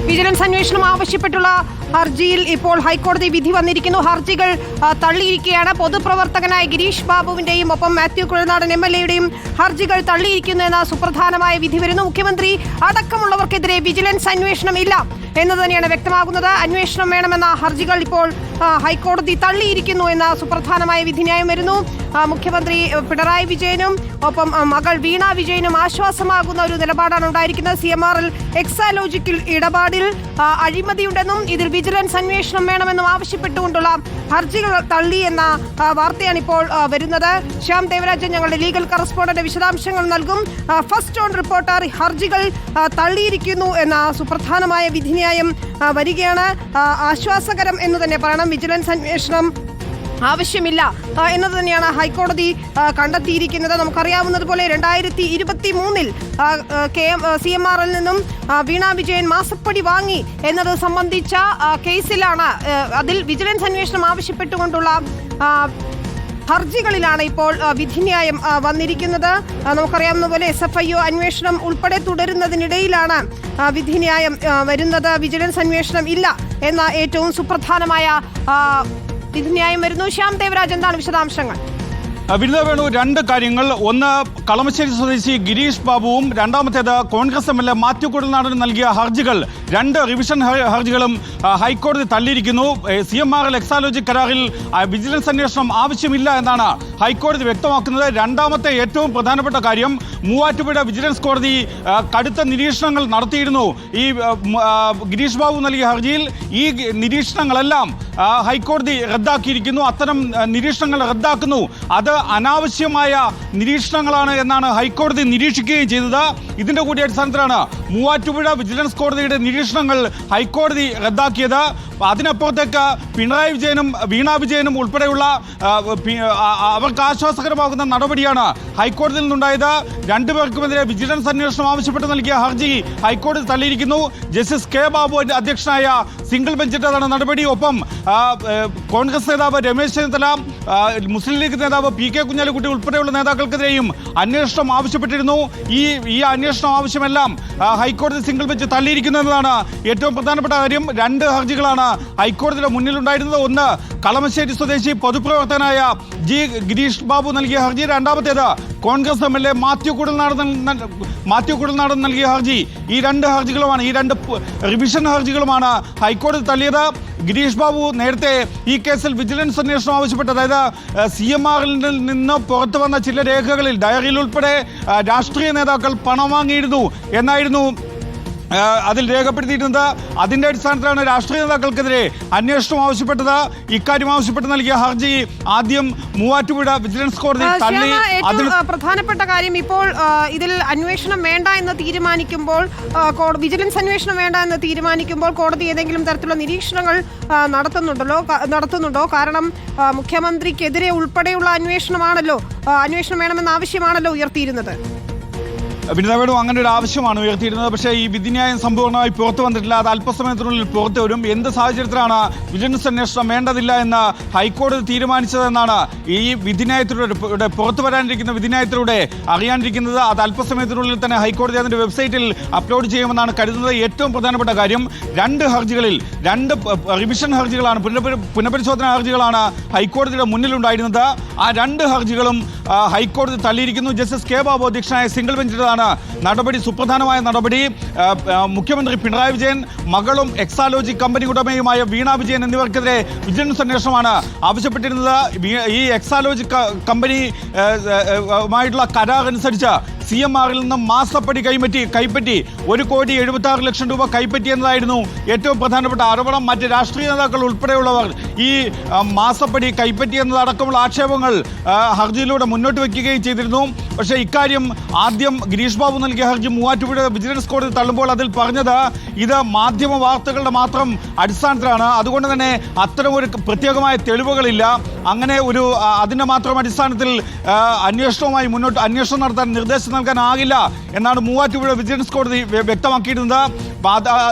Vigilance അന്വേഷണം ആവശ്യപ്പെട്ടുള്ള ഹർജിയിൽ ഇപ്പോൾ ഹൈക്കോടതി വിധി വന്നിരിക്കുന്നു. ഹർജികൾ തള്ളിയിരിക്കുകയാണ്. പൊതുപ്രവർത്തകനായ ഗിരീഷ് ബാബുവിന്റെയും ഒപ്പം മാത്യു കുഴൽനാടൻ MLA-യുടെയും ഹർജികൾ തള്ളിയിരിക്കുന്നു എന്ന സുപ്രധാനമായ വിധി വരുന്നു. മുഖ്യമന്ത്രി അടക്കമുള്ളവർക്കെതിരെ വിജിലൻസ് അന്വേഷണം ഇല്ല എന്നത് തന്നെയാണ് വ്യക്തമാകുന്നത്. അന്വേഷണം വേണമെന്ന ഹർജികൾ ഇപ്പോൾ ഹൈക്കോടതി തള്ളിയിരിക്കുന്നു എന്ന സുപ്രധാനമായ വിധിന്യായം വരുന്നു. മുഖ്യമന്ത്രി പിണറായി വിജയനും ഒപ്പം മകൾ വീണ വിജയനും ആശ്വാസമാകുന്ന ഒരു നിലപാടാണ് ഉണ്ടായിരിക്കുന്നത്. CMRL എക്സാലോജിക്കൽ ഇടപാടിൽ അഴിമതിയുണ്ടെന്നും ഇതിൽ വിജിലൻസ് അന്വേഷണം വേണമെന്നും ആവശ്യപ്പെട്ടുകൊണ്ടുള്ള ഹർജികൾ തള്ളി എന്ന വാർത്തയാണ് ഇപ്പോൾ വരുന്നത്. ശ്യാം ദേവരാജൻ ഞങ്ങളുടെ ലീഗൽ കറസ്പോണ്ടന്റ് വിശദാംശങ്ങൾ നൽകും. ഫസ്റ്റ് ഓൺ റിപ്പോർട്ടർ ഹർജികൾ തള്ളിയിരിക്കുന്നു എന്ന സുപ്രധാനമായ വിധിന്യായം വരികയാണ്. ആശ്വാസകരം എന്ന് തന്നെ പറയണം. വിജിലൻസ് അന്വേഷണം ആവശ്യമില്ല എന്നത് തന്നെയാണ് ഹൈക്കോടതി കണ്ടെത്തിയിരിക്കുന്നത്. നമുക്കറിയാവുന്നതുപോലെ 2023 CMRL നിന്നും വീണ വിജയൻ മാസപ്പടി വാങ്ങി എന്നത് സംബന്ധിച്ച കേസിലാണ്, അതിൽ വിജിലൻസ് അന്വേഷണം ആവശ്യപ്പെട്ടുകൊണ്ടുള്ള ഹർജികളിലാണ് ഇപ്പോൾ വിധിന്യായം വന്നിരിക്കുന്നത്. നമുക്കറിയാവുന്ന പോലെ SFIO അന്വേഷണം ഉൾപ്പെടെ തുടരുന്നതിനിടയിലാണ് വിധിന്യായം വരുന്നത്. വിജിലൻസ് അന്വേഷണം ഇല്ല എന്ന ഏറ്റവും സുപ്രധാനമായ വിധിന്യായം വരുന്നു. ശ്യാം ദേവരാജ്, എന്താണ് വിശദാംശങ്ങൾ? വിനിത വേണു, രണ്ട് കാര്യങ്ങൾ. ഒന്ന്, കളമശ്ശേരി സ്വദേശി ഗിരീഷ് ബാബുവും രണ്ടാമത്തേത് കോൺഗ്രസ് MLA മാത്യു കുഴൽനാടനും നൽകിയ ഹർജികൾ, രണ്ട് റിവിഷൻ ഹർജികളും ഹൈക്കോടതി തള്ളിയിരിക്കുന്നു. CMRL എക്സാലോജി കരാറിൽ വിജിലൻസ് അന്വേഷണം ആവശ്യമില്ല എന്നാണ് ഹൈക്കോടതി വ്യക്തമാക്കുന്നത്. രണ്ടാമത്തെ ഏറ്റവും പ്രധാനപ്പെട്ട കാര്യം, മൂവാറ്റുപുഴ വിജിലൻസ് കോടതി കടുത്ത നിരീക്ഷണങ്ങൾ നടത്തിയിരുന്നു ഈ ഗിരീഷ് ബാബു നൽകിയ ഹർജിയിൽ. ഈ നിരീക്ഷണങ്ങളെല്ലാം ഹൈക്കോടതി റദ്ദാക്കിയിരിക്കുന്നു. അത്തരം നിരീക്ഷണങ്ങൾ റദ്ദാക്കുന്നു. അത് അനാവശ്യമായ നിരീക്ഷണങ്ങളാണ് എന്നാണ് ഹൈക്കോടതി നിരീക്ഷിക്കുകയും ചെയ്തത്. ഇതിന്റെ കൂടി അടിസ്ഥാനത്തിലാണ് മൂവാറ്റുപുഴ വിജിലൻസ് കോടതിയുടെ നിരീക്ഷണങ്ങൾ ഹൈക്കോടതി റദ്ദാക്കിയത്. അതിനപ്പുറത്തേക്ക് പിണറായി വിജയനും വീണ വിജയനും ഉൾപ്പെടെയുള്ള അവർക്ക് ആശ്വാസകരമാകുന്ന നടപടിയാണ് ഹൈക്കോടതിയിൽ നിന്നുണ്ടായത്. രണ്ടുപേർക്കുമെതിരെ വിജിലൻസ് അന്വേഷണം ആവശ്യപ്പെട്ട് നൽകിയ ഹർജി ഹൈക്കോടതി തള്ളിയിരിക്കുന്നു. Justice K. ബാബു അധ്യക്ഷനായ സിംഗിൾ ബെഞ്ചിൻ്റെതാണ് നടപടി. ഒപ്പം കോൺഗ്രസ് നേതാവ് രമേശ് ചെന്നിത്തല, മുസ്ലിം ലീഗ് നേതാവ് PK കുഞ്ഞാലിക്കുട്ടി ഉൾപ്പെടെയുള്ള നേതാക്കൾക്കെതിരെയും അന്വേഷണം ആവശ്യപ്പെട്ടിരുന്നു. ഈ അന്വേഷണം ആവശ്യമെല്ലാം ഹൈക്കോടതി സിംഗിൾ ബെഞ്ച് തള്ളിയിരിക്കുന്നു എന്നതാണ് ഏറ്റവും പ്രധാനപ്പെട്ട കാര്യം. രണ്ട് ഹർജികളാണ് ഹൈക്കോടതിയുടെ മുന്നിലുണ്ടായിരുന്നത്. ഒന്ന്, കളമശ്ശേരി സ്വദേശി പൊതുപ്രവർത്തകനായ ഗിരീഷ് ബാബു നൽകിയ ഹർജി. രണ്ടാമത്തേത് കോൺഗ്രസ് MLA മാത്യു കുഴൽനാടൻ നൽകിയ ഹർജി. ഈ രണ്ട് ഹർജികളുമാണ്, ഈ രണ്ട് റിവിഷൻ ഹർജികളുമാണ് ഹൈക്കോടതി തള്ളിയത്. ഗിരീഷ് ബാബു നേരത്തെ ഈ കേസിൽ വിജിലൻസ് അന്വേഷണം ആവശ്യപ്പെട്ടു. അതായത് CMRL നിന്ന് പുറത്തു വന്ന ചില രേഖകളിൽ, ഡയറിയിൽ ഉൾപ്പെടെ രാഷ്ട്രീയ നേതാക്കൾ പണം വാങ്ങിയിരുന്നു എന്നായിരുന്നു അതിൽ രേഖപ്പെടുത്തിയിരുന്നത്. അതിന്റെ അടിസ്ഥാനത്തിലാണ് രാഷ്ട്രീയ നേതാക്കൾക്കെതിരെ അന്വേഷണം ആവശ്യപ്പെട്ടത്. ഇക്കാര്യം ആവശ്യപ്പെട്ട് നൽകിയ ഹർജി ആദ്യം മൂവാറ്റുപുഴ വിജിലൻസ് കോടതി തള്ളി. പ്രധാനപ്പെട്ട കാര്യം, ഇപ്പോൾ ഇതിൽ അന്വേഷണം വേണ്ട എന്ന് തീരുമാനിക്കുമ്പോൾ, വിജിലൻസ് അന്വേഷണം വേണ്ട എന്ന് തീരുമാനിക്കുമ്പോൾ കോടതി ഏതെങ്കിലും തരത്തിലുള്ള നിരീക്ഷണങ്ങൾ നടത്തുന്നുണ്ടോ? കാരണം മുഖ്യമന്ത്രിക്കെതിരെ ഉൾപ്പെടെയുള്ള അന്വേഷണം വേണമെന്ന ആവശ്യമാണല്ലോ ഉയർത്തിയിരുന്നത്. വിനിത വേണു, അങ്ങനെ ഒരു ആവശ്യമാണ് ഉയർത്തിയിരുന്നത്. പക്ഷേ ഈ വിധിന്യായം സമ്പൂർണ്ണമായി പുറത്തു വന്നിട്ടില്ല. അത് അല്പസമയത്തിനുള്ളിൽ പുറത്തു വരും. എന്ത് സാഹചര്യത്തിലാണ് വിജിലൻസ് അന്വേഷണം വേണ്ടതില്ല എന്ന് ഹൈക്കോടതി തീരുമാനിച്ചതെന്നാണ് ഈ വിധിന്യായത്തിലൂടെ പുറത്തു വരാനിരിക്കുന്ന വിധിന്യായത്തിലൂടെ അറിയാനിരിക്കുന്നത്. അത് അല്പസമയത്തിനുള്ളിൽ തന്നെ ഹൈക്കോടതി അതിന്റെ വെബ്സൈറ്റിൽ അപ്ലോഡ് ചെയ്യുമെന്നാണ് കരുതുന്നത്. ഏറ്റവും പ്രധാനപ്പെട്ട കാര്യം, രണ്ട് റിവിഷൻ ഹർജികളാണ്, പുനഃപരിശോധനാ ഹർജികളാണ് ഹൈക്കോടതിയുടെ മുന്നിലുണ്ടായിരുന്നത്. ആ രണ്ട് ഹർജികളും ഹൈക്കോടതി തള്ളിയിരിക്കുന്നു. Justice K. ബാബു അധ്യക്ഷനായ സിംഗിൾ ബെഞ്ചിൻ്റെതാണ് നടപടി, സുപ്രധാനമായ നടപടി. മുഖ്യമന്ത്രി പിണറായി വിജയൻ, മകളും എക്സാലോജി കമ്പനി ഉടമയുമായ വീണ വിജയൻ എന്നിവർക്കെതിരെ വിജിലൻസ് അന്വേഷണമാണ് ആവശ്യപ്പെട്ടിരുന്നത്. ഈ എക്സാലോജി കമ്പനിയുമായിട്ടുള്ള കരാർ അനുസരിച്ച് CMRL നിന്ന് മാസപ്പടി കൈപ്പറ്റി 1,76,00,000 രൂപ കൈപ്പറ്റി എന്നതായിരുന്നു ഏറ്റവും പ്രധാനപ്പെട്ട ആരോപണം. മറ്റ് രാഷ്ട്രീയ നേതാക്കൾ ഉൾപ്പെടെയുള്ളവർ ഈ മാസപ്പടി കൈപ്പറ്റി എന്നതടക്കമുള്ള ആക്ഷേപങ്ങൾ ഹർജിയിലൂടെ മുന്നോട്ട് വയ്ക്കുകയും ചെയ്തിരുന്നു. പക്ഷേ ഇക്കാര്യം ആദ്യം ഗിരീഷ് ബാബു നൽകിയ ഹർജി മൂവാറ്റുപുഴ വിജിലൻസ് കോടതി തള്ളുമ്പോൾ അതിൽ പറഞ്ഞത് ഇത് മാധ്യമ വാർത്തകളുടെ മാത്രം അടിസ്ഥാനത്തിലാണ്. അതുകൊണ്ട് തന്നെ അത്തരം ഒരു പ്രത്യേകമായ തെളിവുകളില്ല. അങ്ങനെ അതിൻ്റെ മാത്രം അടിസ്ഥാനത്തിൽ അന്വേഷണം നടത്താൻ നിർദ്ദേശം നൽകാനാകില്ല എന്നാണ് മൂവാറ്റുപുഴ വിജിലൻസ് കോടതി വ്യക്തമാക്കിയിരുന്നത്.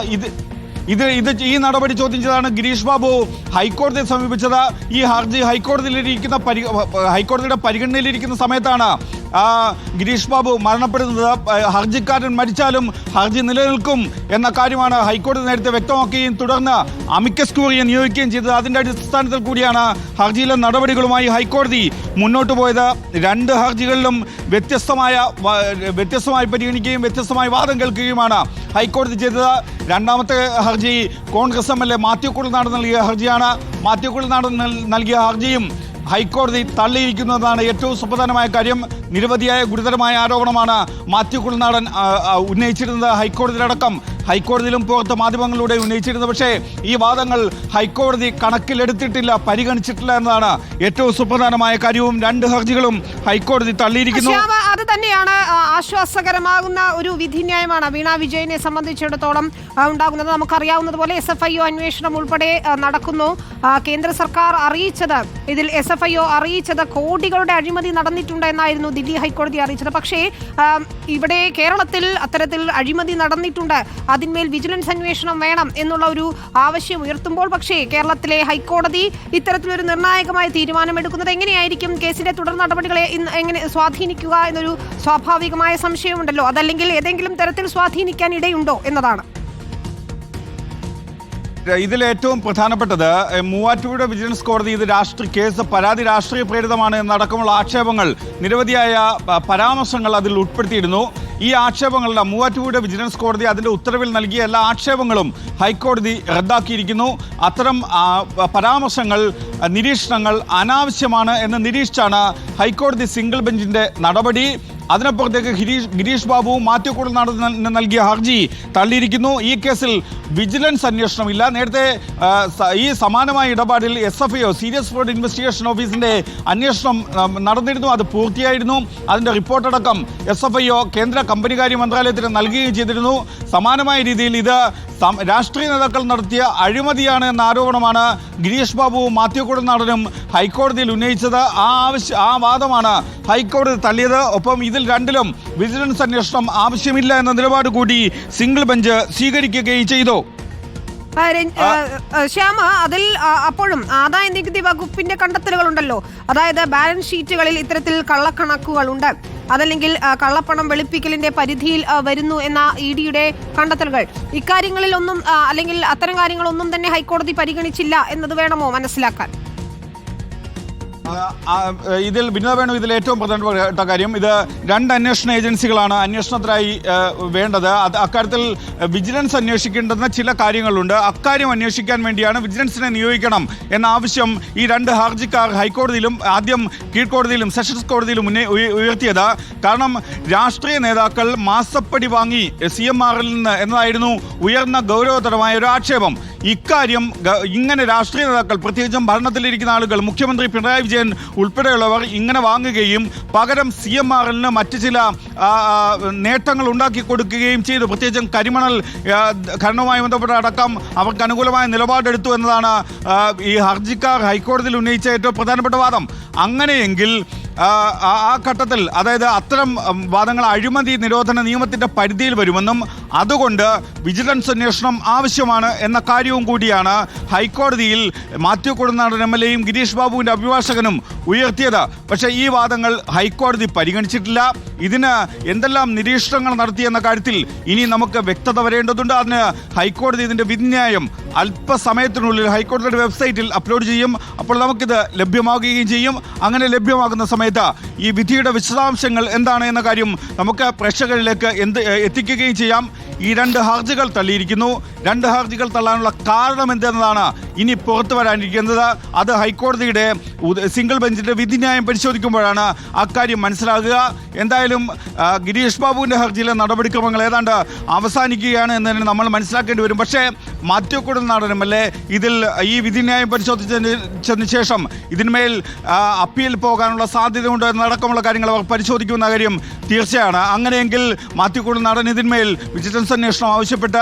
ഈ നടപടി ചോദ്യം ചെയ്താണ് ഗിരീഷ് ബാബു ഹൈക്കോടതിയെ സമീപിച്ചത്. ഈ ഹർജി ഹൈക്കോടതിയുടെ പരിഗണനയിലിരിക്കുന്ന സമയത്താണ് ഗിരീഷ് ബാബു മരണപ്പെടുന്നത്. ഹർജിക്കാരൻ മരിച്ചാലും ഹർജി നിലനിൽക്കും എന്ന കാര്യമാണ് ഹൈക്കോടതി നേരത്തെ വ്യക്തമാക്കുകയും തുടർന്ന് അമിക്കസ് ക്യൂറിയെ നിയോഗിക്കുകയും ചെയ്തത്. അതിന്റെ അടിസ്ഥാനത്തിൽ കൂടിയാണ് ഹർജിയിലെ നടപടികളുമായി ഹൈക്കോടതി മുന്നോട്ട് പോയത്. രണ്ട് ഹർജികളിലും വ്യത്യസ്തമായി പരിഗണിക്കുകയും വ്യത്യസ്തമായ വാദം കേൾക്കുകയുമാണ് ഹൈക്കോടതി ചെയ്തത്. രണ്ടാമത്തെ ഹർജി കോൺഗ്രസ് MLA മാത്യു കുഴൽനാടൻ നൽകിയ ഹർജിയാണ്. മാത്യു കുഴൽനാടൻ നൽകിയ ഹർജിയും ഹൈക്കോടതി തള്ളിയിരിക്കുന്നതാണ് ഏറ്റവും സുപ്രധാനമായ കാര്യം. നിരവധിയായ ഗുരുതരമായ ആരോപണമാണ് മാത്യു കുഴൽനാടൻ ഉന്നയിച്ചിരുന്നത്. ഹൈക്കോടതിയിലും പുറത്ത് മാധ്യമങ്ങളിലൂടെ ഉന്നയിച്ചിരുന്നത്. പക്ഷേ ഈ വാദങ്ങൾ ഹൈക്കോടതി കണക്കിലെടുത്തിട്ടില്ല, പരിഗണിച്ചിട്ടില്ല എന്നതാണ് ഏറ്റവും സുപ്രധാനമായ കാര്യവും. രണ്ട് ഹർജികളും ഹൈക്കോടതി തള്ളിയിരിക്കുന്നു. അത് തന്നെയാണ് ആശ്വാസകരമാകുന്ന ഒരു വിധിന്യായമാണ് വീണ വിജയനെ സംബന്ധിച്ചിടത്തോളം ഉണ്ടാകുന്നത്. നമുക്കറിയാവുന്നതുപോലെ SFIO അന്വേഷണം ഉൾപ്പെടെ നടക്കുന്നു. കേന്ദ്ര സർക്കാർ ഇതിൽ SFIO അറിയിച്ചത് കോടികളുടെ അഴിമതി നടന്നിട്ടുണ്ട് എന്നായിരുന്നു ദില്ലി ഹൈക്കോടതി അറിയിച്ചത്. പക്ഷേ ഇവിടെ കേരളത്തിൽ അത്തരത്തിൽ അഴിമതി നടന്നിട്ടുണ്ട്, അതിന്മേൽ വിജിലൻസ് അന്വേഷണം വേണം എന്നുള്ള ഒരു ആവശ്യം ഉയർത്തുമ്പോൾ പക്ഷേ കേരളത്തിലെ ഹൈക്കോടതി ഇത്തരത്തിലൊരു നിർണായകമായ തീരുമാനമെടുക്കുന്നത് എങ്ങനെയായിരിക്കും കേസിന്റെ തുടർ നടപടികളെ എങ്ങനെ സ്വാധീനിക്കുക എന്നൊരു സ്വാഭാവികമായ സംശയമുണ്ടല്ലോ. അതല്ലെങ്കിൽ ഏതെങ്കിലും തരത്തിൽ സ്വാധീനിക്കാൻ ഇടയുണ്ടോ എന്നതാണ്. ഇതിൽ ഏറ്റവും പ്രധാനപ്പെട്ടത് മൂവാറ്റുപുഴ വിജിലൻസ് കോടതി ഇത് പരാതി രാഷ്ട്രീയ പ്രേരിതമാണ് എന്നടക്കമുള്ള ആക്ഷേപങ്ങൾ, നിരവധിയായ പരാമർശങ്ങൾ അതിൽ ഉൾപ്പെടുത്തിയിരുന്നു. ഈ ആക്ഷേപങ്ങളുടെ മൂവാറ്റുപുഴ വിജിലൻസ് കോടതി അതിൻ്റെ ഉത്തരവിൽ നൽകിയ എല്ലാ ആക്ഷേപങ്ങളും ഹൈക്കോടതി റദ്ദാക്കിയിരിക്കുന്നു. അത്തരം പരാമർശങ്ങൾ, നിരീക്ഷണങ്ങൾ അനാവശ്യമാണ് എന്ന് നിരീക്ഷിച്ചാണ് ഹൈക്കോടതി സിംഗിൾ ബെഞ്ചിൻ്റെ നടപടി. അതിനപ്പുറത്തേക്ക് ഗിരീഷ് ബാബുവും മാത്യു കുഴൽനാടൻ നൽകിയ ഹർജി തള്ളിയിരിക്കുന്നു. ഈ കേസിൽ വിജിലൻസ് അന്വേഷണമില്ല. നേരത്തെ ഈ സമാനമായ ഇടപാടിൽ SFIO സീരിയസ് ഫ്രോഡ് ഇൻവെസ്റ്റിഗേഷൻ ഓഫീസിന്റെ അന്വേഷണം നടന്നിരുന്നു. അത് പൂർത്തിയായിരുന്നു. അതിന്റെ റിപ്പോർട്ടടക്കം SFIO കേന്ദ്ര കമ്പനികാര്യ മന്ത്രാലയത്തിന് നൽകുകയും ചെയ്തിരുന്നു. സമാനമായ രീതിയിൽ ഇത് രാഷ്ട്രീയ നേതാക്കൾ നടത്തിയ അഴിമതിയാണ് എന്ന ആരോപണമാണ് ഗിരീഷ് ബാബുവും മാത്യു കുഴൽനാടനും ഹൈക്കോടതിയിൽ ഉന്നയിച്ചത്. ആ വാദമാണ് ഹൈക്കോടതി തള്ളിയത്. ഒപ്പം ഇതിൽ രണ്ടിലും വിജിലൻസ് അന്വേഷണം ആവശ്യമില്ല എന്ന നിലപാട് കൂടി സിംഗിൾ ബെഞ്ച് സ്വീകരിക്കുകയും ചെയ്തു. ശ്യാമ, അതിൽ അപ്പോഴും ആദായ നികുതി വകുപ്പിന്റെ കണ്ടെത്തലുകളുണ്ടല്ലോ. അതായത് ബാലൻസ് ഷീറ്റുകളിൽ ഇത്തരത്തിൽ കള്ളക്കണക്കുകളുണ്ട്, അതല്ലെങ്കിൽ കള്ളപ്പണം വെളുപ്പിക്കലിന്റെ പരിധിയിൽ വരുന്നു എന്ന EDയുടെ കണ്ടെത്തലുകൾ. ഇക്കാര്യങ്ങളിലൊന്നും അല്ലെങ്കിൽ അത്തരം കാര്യങ്ങളൊന്നും തന്നെ ഹൈക്കോടതി പരിഗണിച്ചില്ല എന്നത് വേണമോ മനസ്സിലാക്കാൻ? ഇതിൽ വിനോദ വേണു ഇതിൽ ഏറ്റവും പ്രധാനപ്പെട്ട കാര്യം, ഇത് രണ്ട് അന്വേഷണ ഏജൻസികളാണ് അന്വേഷണത്തിനായി വേണ്ടത്. അക്കാര്യത്തിൽ വിജിലൻസ് അന്വേഷിക്കേണ്ടുന്ന ചില കാര്യങ്ങളുണ്ട്. അക്കാര്യം അന്വേഷിക്കാൻ വേണ്ടിയാണ് വിജിലൻസിനെ നിയോഗിക്കണം എന്ന ആവശ്യം ഈ രണ്ട് ഹർജിക്കാർ ഹൈക്കോടതിയിലും ആദ്യം കീഴ്ക്കോടതിയിലും സെഷൻസ് കോടതിയിലും ഉയർത്തിയത്. കാരണം രാഷ്ട്രീയ നേതാക്കൾ മാസപ്പടി വാങ്ങി CMRൽ നിന്ന് എന്നതായിരുന്നു ഉയർന്ന ഗൗരവതരമായ ഒരു ആക്ഷേപം. ഇക്കാര്യം ഇങ്ങനെ രാഷ്ട്രീയ നേതാക്കൾ, പ്രത്യേകിച്ചും ഭരണത്തിലിരിക്കുന്ന ആളുകൾ, മുഖ്യമന്ത്രി പിണറായി വിജയൻ ഉൾപ്പെടെയുള്ളവർ ഇങ്ങനെ വാങ്ങുകയും പകരം CMRലിന് മറ്റ് ചില നേട്ടങ്ങൾ ഉണ്ടാക്കി കൊടുക്കുകയും ചെയ്തു. പ്രത്യേകിച്ചും കരിമണൽ ഖനനവുമായി ബന്ധപ്പെട്ട അടക്കം അവർക്ക് അനുകൂലമായ നിലപാടെടുത്തു എന്നതാണ് ഈ ഹർജിക്കാർ ഹൈക്കോടതിയിൽ ഉന്നയിച്ച ഏറ്റവും പ്രധാനപ്പെട്ട വാദം. അങ്ങനെയെങ്കിൽ ആ ഘട്ടത്തിൽ, അതായത് അത്തരം വാദങ്ങൾ അഴിമതി നിരോധന നിയമത്തിൻ്റെ പരിധിയിൽ വരുമെന്നും അതുകൊണ്ട് വിജിലൻസ് അന്വേഷണം ആവശ്യമാണ് എന്ന കാര്യവും കൂടിയാണ് ഹൈക്കോടതിയിൽ മാത്യു കുഴൽനാടൻ MLAയും ഗിരീഷ് ബാബുവിൻ്റെ അഭിഭാഷകനും ഉയർത്തിയത്. പക്ഷേ ഈ വാദങ്ങൾ ഹൈക്കോടതി പരിഗണിച്ചിട്ടില്ല. ഇതിന് എന്തെല്ലാം നിരീക്ഷണങ്ങൾ നടത്തിയെന്ന കാര്യത്തിൽ ഇനി നമുക്ക് വ്യക്തത വരേണ്ടതുണ്ട്. അതിന് ഹൈക്കോടതി ഇതിൻ്റെ വിധിന്യായം അല്പസമയത്തിനുള്ളിൽ ഹൈക്കോടതിയുടെ വെബ്സൈറ്റിൽ അപ്ലോഡ് ചെയ്യും. അപ്പോൾ നമുക്കിത് ലഭ്യമാകുകയും ചെയ്യും. അങ്ങനെ ലഭ്യമാകുന്ന സമയത്ത് ഈ വിധിയുടെ വിശദാംശങ്ങൾ എന്താണ് എന്ന കാര്യം നമുക്ക് പ്രേക്ഷകരിലേക്ക് എത്തിക്കുകയും ചെയ്യാം. ഈ രണ്ട് ഹർജികൾ തള്ളിയിരിക്കുന്നു. രണ്ട് ഹർജികൾ തള്ളാനുള്ള കാരണം എന്തെന്നതാണ് ഇനി പുറത്തു വരാനിരിക്കുന്നത്. അത് ഹൈക്കോടതിയുടെ സിംഗിൾ ബെഞ്ചിന്റെ വിധിന്യായം പരിശോധിക്കുമ്പോഴാണ് അക്കാര്യം മനസ്സിലാകുക. എന്തായാലും ഗിരീഷ് ബാബുവിൻ്റെ ഹർജിയിലെ നടപടിക്രമങ്ങൾ ഏതാണ്ട് അവസാനിക്കുകയാണ് എന്ന് തന്നെ നമ്മൾ മനസ്സിലാക്കേണ്ടി വരും. പക്ഷേ മാത്യു കുഴൽനാടൻ MLA ഇതിൽ ഈ വിധിന്യായം പരിശോധിച്ചതിന് ശേഷം ഇതിന്മേൽ അപ്പീൽ പോകാനുള്ള സാധ്യതയുണ്ട് എന്നടക്കമുള്ള കാര്യങ്ങൾ അവർ പരിശോധിക്കുന്ന കാര്യം തീർച്ചയാണ്. അങ്ങനെയെങ്കിൽ മാത്യു കുഴൽനാടൻ ഇതിന്മേൽ വിജിലൻസ് അന്വേഷണം ആവശ്യപ്പെട്ട്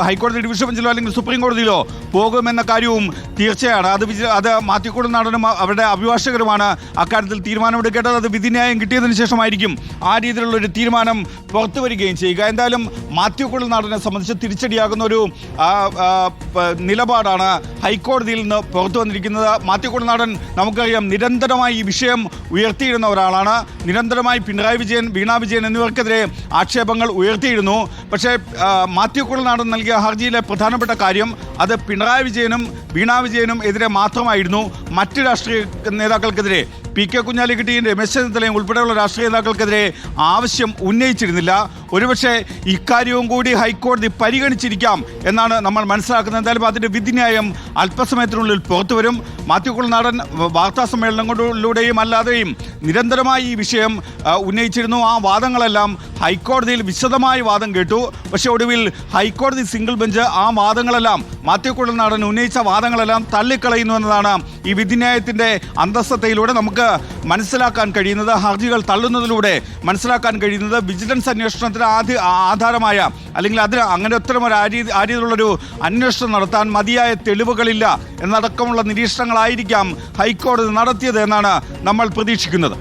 ഹൈക്കോടതി ഡിവിഷൻ ബെഞ്ചിലോ അല്ലെങ്കിൽ സുപ്രീം കോടതിയിലോ പോകുമെന്ന കാര്യവും തീർച്ചയാണ്. അത് മാത്യു കുഴൽനാടനും അവരുടെ അഭിഭാഷകരുമാണ് അക്കാര്യത്തിൽ തീരുമാനമെടുക്കേണ്ടത്. അത് വിധിന്യായം കിട്ടിയതിനു ശേഷമായിരിക്കും ആ രീതിയിലുള്ള ഒരു തീരുമാനം പുറത്തു വരികയും ചെയ്യുക. എന്തായാലും മാത്യു കുഴൽനാടനെ സംബന്ധിച്ച് തിരിച്ചടിയാകുന്ന ഒരു നിലപാടാണ് ഹൈക്കോടതിയിൽ നിന്ന് പുറത്തു വന്നിരിക്കുന്നത്. മാത്യു കുഴൽനാടൻ നമുക്കറിയാം നിരന്തരമായി ഈ വിഷയം ഉയർത്തിയിരുന്ന ഒരാളാണ്. നിരന്തരമായി പിണറായി വിജയൻ, വീണ വിജയൻ എന്നിവർക്കെതിരെ ആക്ഷേപങ്ങൾ ഉയർത്തിയിരുന്നു. പക്ഷേ മാത്യു കുഴൽനാടൻ നൽകിയ ഹർജിയിലെ പ്രധാനപ്പെട്ട കാര്യം അത് പിണറായി വിജയനും വീണ വിജയനും എതിരെ മാത്രമായിരുന്നു. മറ്റ് രാഷ്ട്രീയ നേതാക്കൾക്കെതിരെ പി.കെ. കുഞ്ഞാലിക്കുട്ടിയും രമേശ് ചെന്നിത്തലയും ഉൾപ്പെടെയുള്ള രാഷ്ട്രീയ നേതാക്കൾക്കെതിരെ ആവശ്യം ഉന്നയിച്ചിരുന്നില്ല. ഒരുപക്ഷെ ഇക്കാര്യവും കൂടി ഹൈക്കോടതി പരിഗണിച്ചിരിക്കാം എന്നാണ് നമ്മൾ മനസ്സിലാക്കുന്നത്. എന്തായാലും അതിൻ്റെ വിധിന്യായം അല്പസമയത്തിനുള്ളിൽ പുറത്തു വരും. മാത്യു കുഴൽനാടൻ വാർത്താ സമ്മേളനങ്ങളിലൂടെയും അല്ലാതെയും നിരന്തരമായി ഈ വിഷയം ഉന്നയിച്ചിരുന്നു. ആ വാദങ്ങളെല്ലാം ഹൈക്കോടതിയിൽ വിശദമായി വാദം കേട്ടു. പക്ഷേ ഒടുവിൽ ഹൈക്കോടതി സിംഗിൾ ബെഞ്ച് ആ വാദങ്ങളെല്ലാം മാത്യു കുഴൽനാടൻ ഉന്നയിച്ച വാദങ്ങളെല്ലാം തള്ളിക്കളയുന്നു എന്നതാണ് ഈ വിധിന്യായത്തിൻ്റെ അന്തസ്സത്തയിലൂടെ നമുക്ക് മനസ്സിലാക്കാൻ കഴിയുന്നത്. ഹർജികൾ തള്ളുന്നതിലൂടെ മനസ്സിലാക്കാൻ കഴിയുന്നത് വിജിലൻസ് അന്വേഷണത്തിന് ആധാരമായ അല്ലെങ്കിൽ അതിന് അങ്ങനെ ഉത്തരമൊരു ആ രീതിയിലുള്ളൊരു അന്വേഷണം നടത്താൻ മതിയായ തെളിവുകളില്ല എന്നടക്കമുള്ള നിരീക്ഷണങ്ങളായിരിക്കാം ഹൈക്കോടതി നടത്തിയത് എന്നാണ് നമ്മൾ പ്രതീക്ഷിക്കുന്നത്.